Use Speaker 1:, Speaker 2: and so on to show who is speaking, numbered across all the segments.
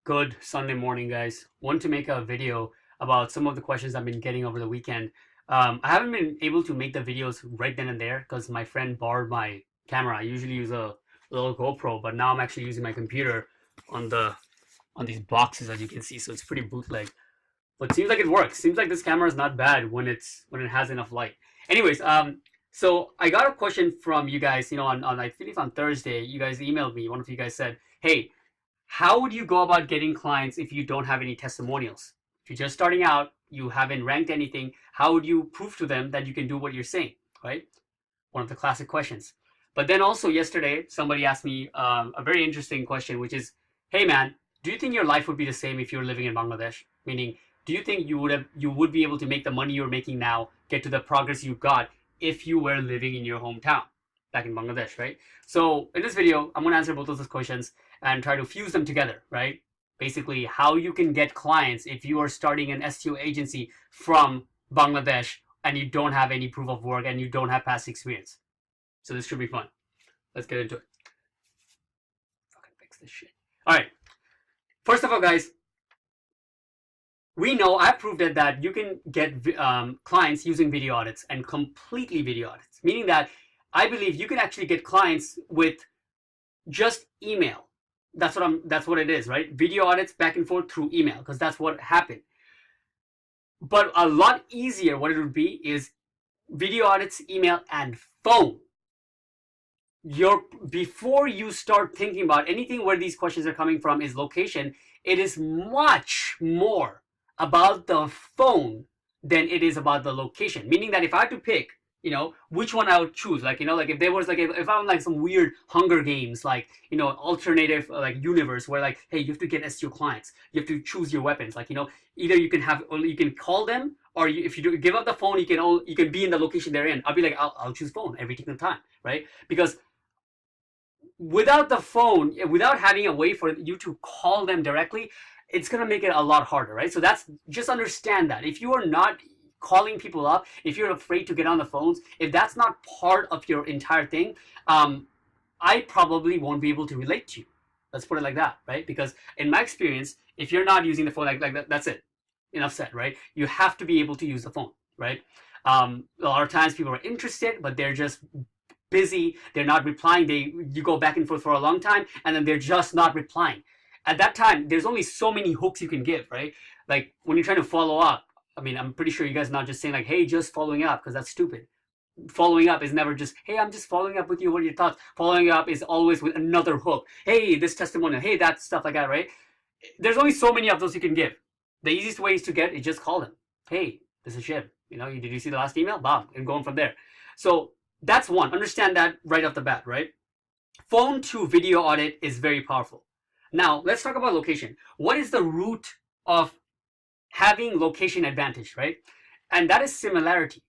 Speaker 1: Good Sunday morning, guys. Want to make a video about some of the questions I've been getting over the weekend. I haven't been able to make the videos right then and there because my friend borrowed my camera. I usually use a little GoPro, but now I'm actually using my computer on these boxes, as you can see. So it's pretty bootleg, but it seems like it works. Seems like this camera is not bad when it has enough light. Anyways, so I got a question from you guys. On I believe on Thursday, you guys emailed me. One of you guys said, "Hey, how would you go about getting clients if you don't have any testimonials? If you're just starting out, you haven't ranked anything, how would you prove to them that you can do what you're saying?" Right? One of the classic questions. But then also yesterday, somebody asked me a very interesting question, which is, "Hey man, do you think your life would be the same if you were living in Bangladesh? Meaning, do you think you would be able to make the money you're making now, get to the progress you got if you were living in your hometown back in Bangladesh, right?" So in this video, I'm going to answer both of those questions and try to fuse them together, right? Basically, how you can get clients if you are starting an SEO agency from Bangladesh and you don't have any proof of work and you don't have past experience. So this should be fun. Let's get into it. Fucking fix this shit. All right. First of all, guys, we know I've proved it that you can get clients using video audits and completely video audits, meaning that I believe you can actually get clients with just email. That's what it is, right? Video audits back and forth through email, because that's what happened. But a lot easier, what it would be is video audits, email, and phone. Before you start thinking about anything where these questions are coming from is location, it is much more about the phone than it is about the location. Meaning that if I had to pick, which one I would choose, like if there was if I'm like some weird Hunger Games, alternative universe where hey, you have to get SEO clients, you have to choose your weapons, either you can call them, or if you give up the phone, you can be in the location they're in. I'll be like, I'll choose phone every single time, right? Because without the phone, without having a way for you to call them directly, it's gonna make it a lot harder, right? So just understand that if you are not calling people up, if you're afraid to get on the phones, if that's not part of your entire thing, I probably won't be able to relate to you. Let's put it like that, right? Because in my experience, if you're not using the phone like that, that's it. Enough said, right? You have to be able to use the phone, right? A lot of times people are interested, but they're just busy. They're not replying. You go back and forth for a long time, and then they're just not replying. At that time, there's only so many hooks you can give, right? Like when you're trying to follow up, I mean, I'm pretty sure you guys are not just saying hey, just following up, because that's stupid. Following up is never just, hey, I'm just following up with you. What are your thoughts? Following up is always with another hook. Hey, this testimonial. Hey, that stuff like that, right? There's only so many of those you can give. The easiest way is to get is just call them. Hey, this is Shiv. Did you see the last email? Bam, and going from there. So that's one. Understand that right off the bat, right? Phone to video audit is very powerful. Now, let's talk about location. What is the root of having location advantage, right? And that is similarity.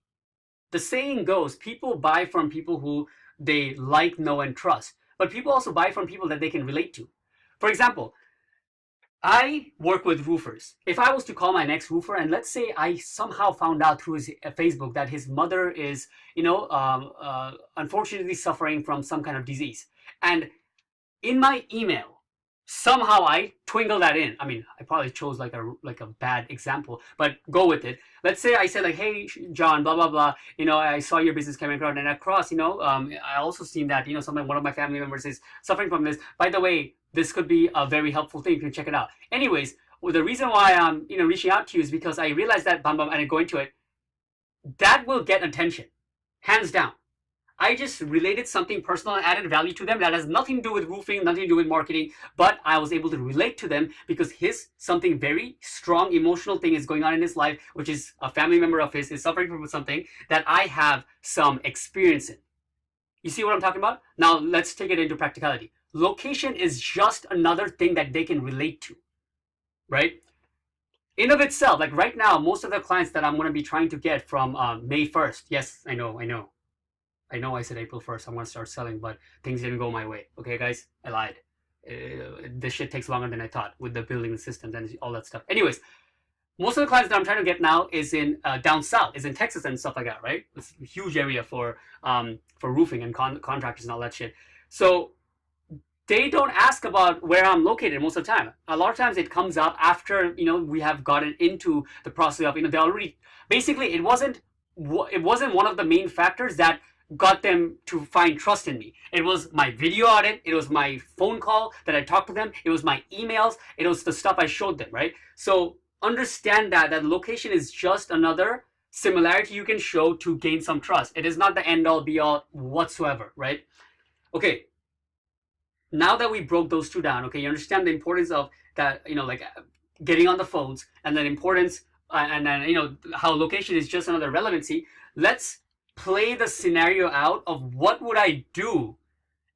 Speaker 1: The saying goes, people buy from people who they like, know, and trust. But people also buy from people that they can relate to. For example, I work with roofers. If I was to call my next roofer, and let's say I somehow found out through his Facebook that his mother is, unfortunately suffering from some kind of disease, and in my email, somehow I twinkle that in. I mean, I probably chose like a bad example, but go with it. Let's say I said hey, John, blah blah blah. I saw your business coming across, and across. I also seen that one of my family members is suffering from this. By the way, this could be a very helpful thing. You can check it out. Anyways, well, the reason why I'm reaching out to you is because I realized that and I go into it. That will get attention, hands down. I just related something personal and added value to them that has nothing to do with roofing, nothing to do with marketing, but I was able to relate to them because something very strong emotional thing is going on in his life, which is a family member of his is suffering from something that I have some experience in. You see what I'm talking about? Now let's take it into practicality. Location is just another thing that they can relate to, right? In of itself, like right now, most of the clients that I'm going to be trying to get from May 1st. Yes, I know I said April 1st, I'm going to start selling, but things didn't go my way. Okay, guys, I lied. This shit takes longer than I thought with the building the systems and all that stuff. Anyways, most of the clients that I'm trying to get now is in down south, is in Texas and stuff like that, right? It's a huge area for roofing and contractors and all that shit. So they don't ask about where I'm located most of the time. A lot of times it comes up after, we have gotten into the process of, they already, basically it wasn't one of the main factors that got them to find trust in me. It was my video audit, it was my phone call that I talked to them, it was my emails, it was the stuff I showed them, right? So understand that location is just another similarity you can show to gain some trust. It is not the end all be all whatsoever, right? Okay, now that we broke those two down, okay, you understand the importance of that, like getting on the phones, and then importance, and then, how location is just another relevancy. Let's play the scenario out of what would I do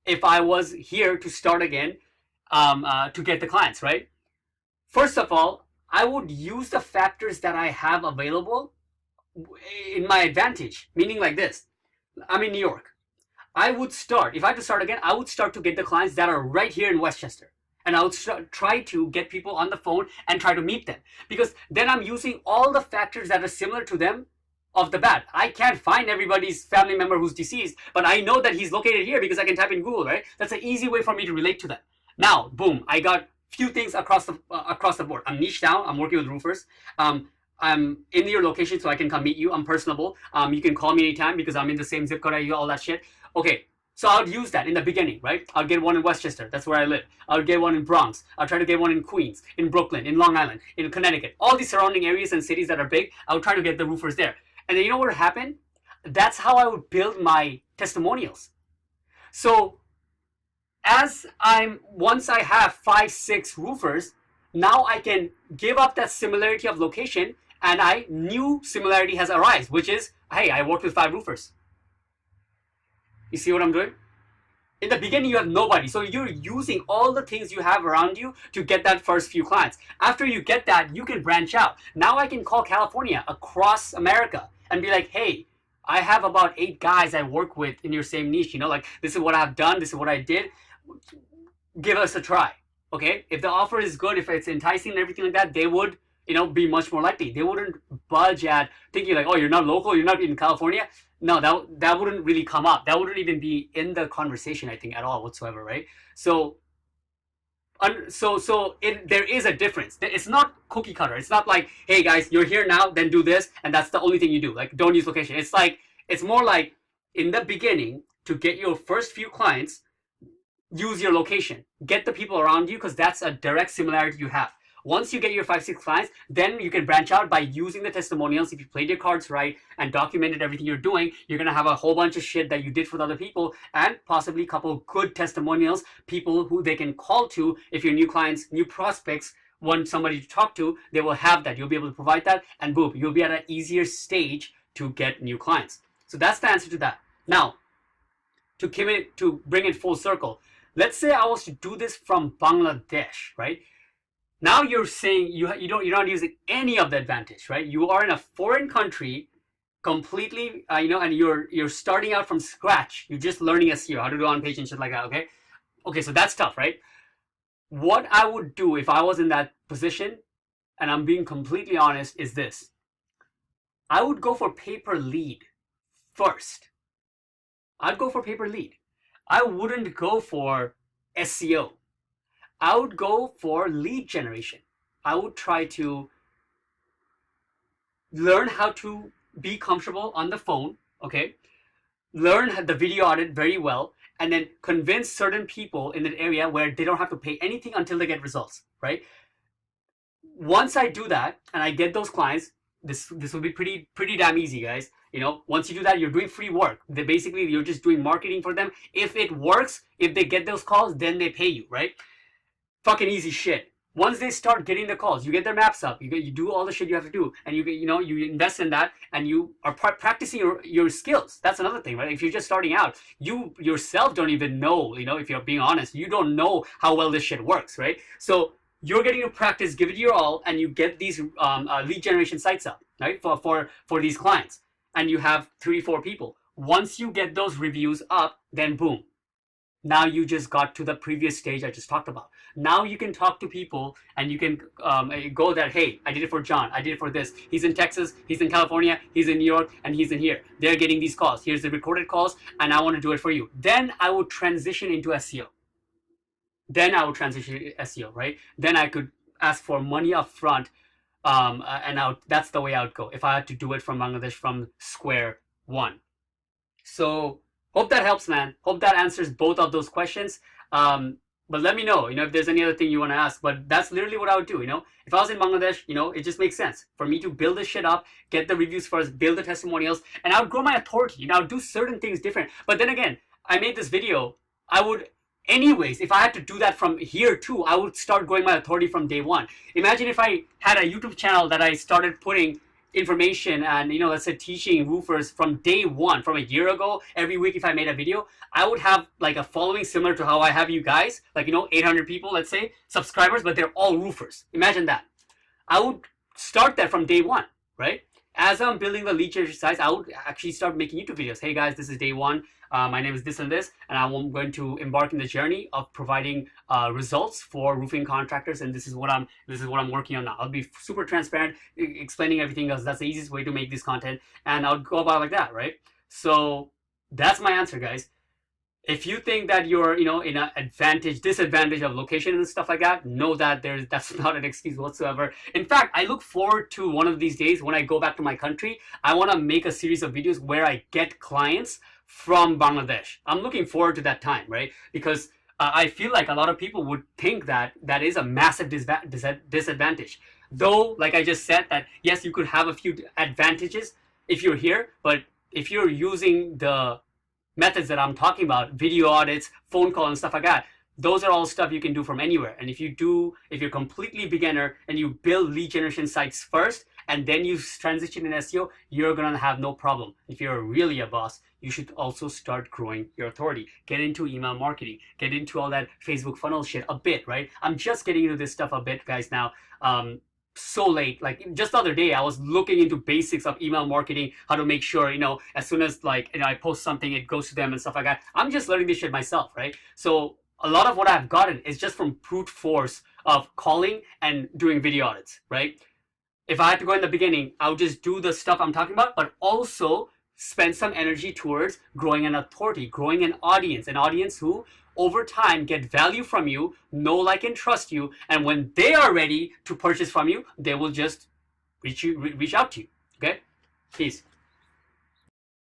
Speaker 1: if I was here to start again, to get the clients, right? First of all, I would use the factors that I have available in my advantage, meaning like this. I'm in New York. I would start, if I had to start again, I would start to get the clients that are right here in Westchester. And I would try to get people on the phone and try to meet them. Because then I'm using all the factors that are similar to them off the bat. I can't find everybody's family member who's deceased, but I know that he's located here because I can type in Google, right? That's an easy way for me to relate to them. Now, boom, I got few things across the board. I'm niche down, I'm working with roofers. I'm in your location so I can come meet you. I'm personable. You can call me anytime because I'm in the same zip code as you, all that shit. Okay, so I would use that in the beginning, right? I'll get one in Westchester. That's where I live. I'll get one in Bronx. I'll try to get one in Queens, in Brooklyn, in Long Island, in Connecticut. All these surrounding areas and cities that are big, I'll try to get the roofers there. And then you know what would happen? That's how I would build my testimonials. So once I have 5, 6 roofers, now I can give up that similarity of location, and new similarity has arisen, which is, hey, I worked with 5 roofers. You see what I'm doing? In the beginning, you have nobody. So you're using all the things you have around you to get that first few clients. After you get that, you can branch out. Now I can call California, across America, and be like, hey, I have about 8 guys I work with in your same niche. Like, this is what I've done. This is what I did. Give us a try. Okay? If the offer is good, if it's enticing and everything like that, they would, be much more likely. They wouldn't budge at thinking like, oh, you're not local, you're not in California. No, that wouldn't really come up. That wouldn't even be in the conversation, I think, at all whatsoever, right? So there is a difference. It's not cookie cutter. It's not like, hey guys, you're here now, then do this, and that's the only thing you do. Like, don't use location. It's more like, in the beginning, to get your first few clients, use your location. Get the people around you, because that's a direct similarity you have. Once you get your 5, 6 clients, then you can branch out by using the testimonials. If you played your cards right and documented everything you're doing, you're going to have a whole bunch of shit that you did for other people, and possibly a couple good testimonials, people who they can call to if your new clients, new prospects want somebody to talk to. They will have that. You'll be able to provide that, and boom, you'll be at an easier stage to get new clients. So that's the answer to that. Now, to bring it full circle, let's say I was to do this from Bangladesh, right? Now you're saying you're not using any of the advantage, right? You are in a foreign country, completely, and you're starting out from scratch. You're just learning SEO, how to do on-page and shit like that. Okay, so that's tough, right? What I would do if I was in that position, and I'm being completely honest, is this: I would go for pay-per-lead first. I'd go for pay-per-lead. I wouldn't go for SEO. I would go for lead generation. I would try to learn how to be comfortable on the phone, okay? Learn the video audit very well, and then convince certain people in that area where they don't have to pay anything until they get results, right? Once I do that and I get those clients, this will be pretty damn easy, guys. Once you do that, you're doing free work. You're just doing marketing for them. If it works, if they get those calls, then they pay you, right? Fucking easy shit. Once they start getting the calls, you get their maps up, you do all the shit you have to do, and you invest in that, and you are practicing your skills. That's another thing, right? If you're just starting out, you yourself don't even know, if you're being honest, you don't know how well this shit works, right? So you're getting to practice, give it your all, and you get these lead generation sites up, right? For these clients, and you have 3, 4 people. Once you get those reviews up, then boom. Now you just got to the previous stage I just talked about. Now you can talk to people, and you can go that, hey, I did it for John. I did it for this. He's in Texas. He's in California. He's in New York. And he's in here. They're getting these calls. Here's the recorded calls. And I want to do it for you. Then I would transition into SEO. then I would transition to SEO, right? Then I could ask for money up front, and that's the way I would go if I had to do it from Bangladesh from square one. So hope that helps, man. Hope that answers both of those questions. But let me know, if there's any other thing you want to ask. But that's literally what I would do, If I was in Bangladesh, it just makes sense for me to build this shit up, get the reviews first, build the testimonials, and I would grow my authority. I would do certain things different. But then again, I made this video. I would, anyways, if I had to do that from here too, I would start growing my authority from day one. Imagine if I had a YouTube channel that I started putting information and let's say teaching roofers from day one, from a year ago. Every week if I made a video, I would have like a following similar to how I have you guys, like 800 people, let's say, subscribers, but they're all roofers. Imagine that. I would start that from day one, right? As I'm building the lead generation sites, I would actually start making YouTube videos. Hey guys, this is day one. My name is this and this, and I'm going to embark in the journey of providing results for roofing contractors, and this is what I'm working on now. I'll be super transparent, explaining everything else. That's the easiest way to make this content, and I'll go about like that, right? So that's my answer, guys. If you think that you're, in an disadvantage of location and stuff like that, know that that's not an excuse whatsoever. In fact, I look forward to one of these days when I go back to my country. I want to make a series of videos where I get clients from Bangladesh. I'm looking forward to that time, right? Because I feel like a lot of people would think that is a massive disadvantage. Though, like I just said, that yes, you could have a few advantages if you're here, but if you're using the methods that I'm talking about, video audits, phone call, and stuff like that, those are all stuff you can do from anywhere. And if you're completely beginner and you build lead generation sites first and then you transition in SEO, you're gonna have no problem. If you're really a boss, you should also start growing your authority. Get into email marketing, get into all that Facebook funnel shit a bit, right? I'm just getting into this stuff a bit, guys, now. So late, like just the other day I was looking into basics of email marketing, how to make sure as soon as I post something, it goes to them and stuff like that. I'm just learning this shit myself, right? So a lot of what I've gotten is just from brute force of calling and doing video audits, right? If I had to go in the beginning, I would just do the stuff I'm talking about, but also spend some energy towards growing an authority, growing an audience who over time get value from you, know, like, and trust you, and when they are ready to purchase from you, they will just reach out to you. Okay? Peace.